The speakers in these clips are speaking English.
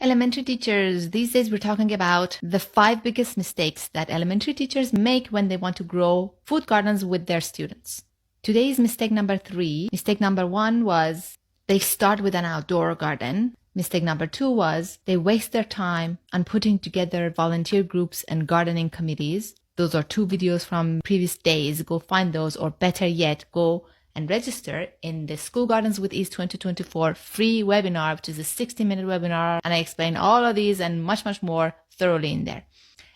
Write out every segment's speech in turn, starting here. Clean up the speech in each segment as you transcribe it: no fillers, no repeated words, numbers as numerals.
Elementary teachers, these days we're talking about the 5 biggest mistakes that elementary teachers make when they want to grow food gardens with their students. Today's mistake number 3. Mistake number 1 was they start with an outdoor garden. Mistake number 2 was they waste their time on putting together volunteer groups and gardening committees. Those are 2 videos from previous days. Go find those, or better yet, go and register in the School Gardens with Ease 2024 free webinar, which is a 60-minute webinar. And I explain all of these and much, much more thoroughly in there.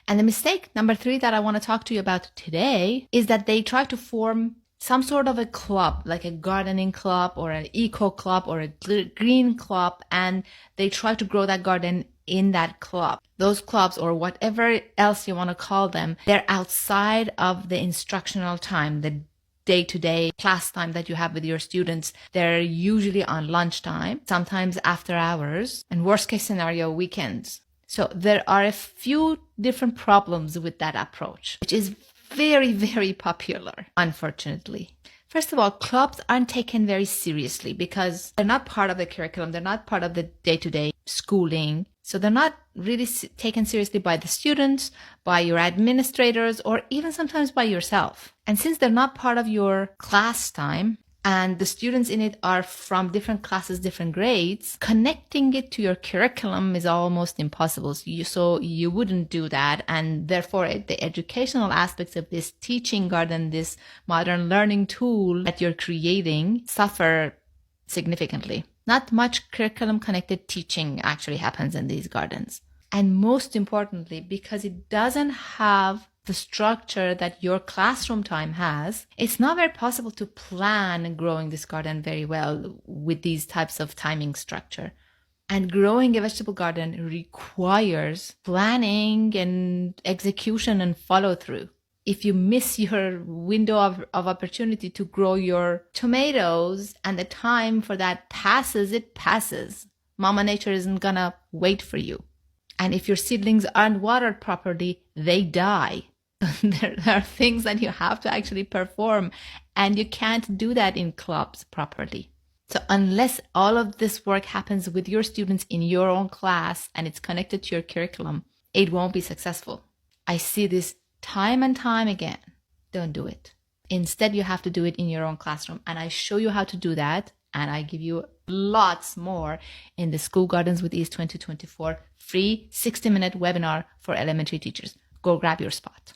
And the mistake number 3 that I want to talk to you about today is that they try to form some sort of a club, like a gardening club or an eco club or a green club, and they try to grow that garden in that club. Those clubs, or whatever else you want to call them, they're outside of the instructional time, the day-to-day class time that you have with your students. They're usually on lunchtime, sometimes after hours, and worst case scenario, weekends. So there are a few different problems with that approach, which is very, very popular, unfortunately. First of all, clubs aren't taken very seriously because they're not part of the curriculum. They're not part of the day-to-day schooling. So they're not really taken seriously by the students, by your administrators, or even sometimes by yourself. And since they're not part of your class time, and the students in it are from different classes, different grades, connecting it to your curriculum is almost impossible. So you wouldn't do that. And therefore, the educational aspects of this teaching garden, this modern learning tool that you're creating, suffer significantly. Not much curriculum connected teaching actually happens in these gardens. And most importantly, because it doesn't have the structure that your classroom time has, it's not very possible to plan growing this garden very well with these types of timing structure. And growing a vegetable garden requires planning and execution and follow through. If you miss your window of opportunity to grow your tomatoes and the time for that passes, it passes. Mama Nature isn't gonna wait for you. And if your seedlings aren't watered properly, they die. There are things that you have to actually perform, and you can't do that in clubs properly. So unless all of this work happens with your students in your own class and it's connected to your curriculum, it won't be successful. I see this time and time again. Don't do it. Instead, you have to do it in your own classroom. And I show you how to do that. And I give you lots more in the School Gardens with Ease 2024 free 60-minute webinar for elementary teachers. Go grab your spot.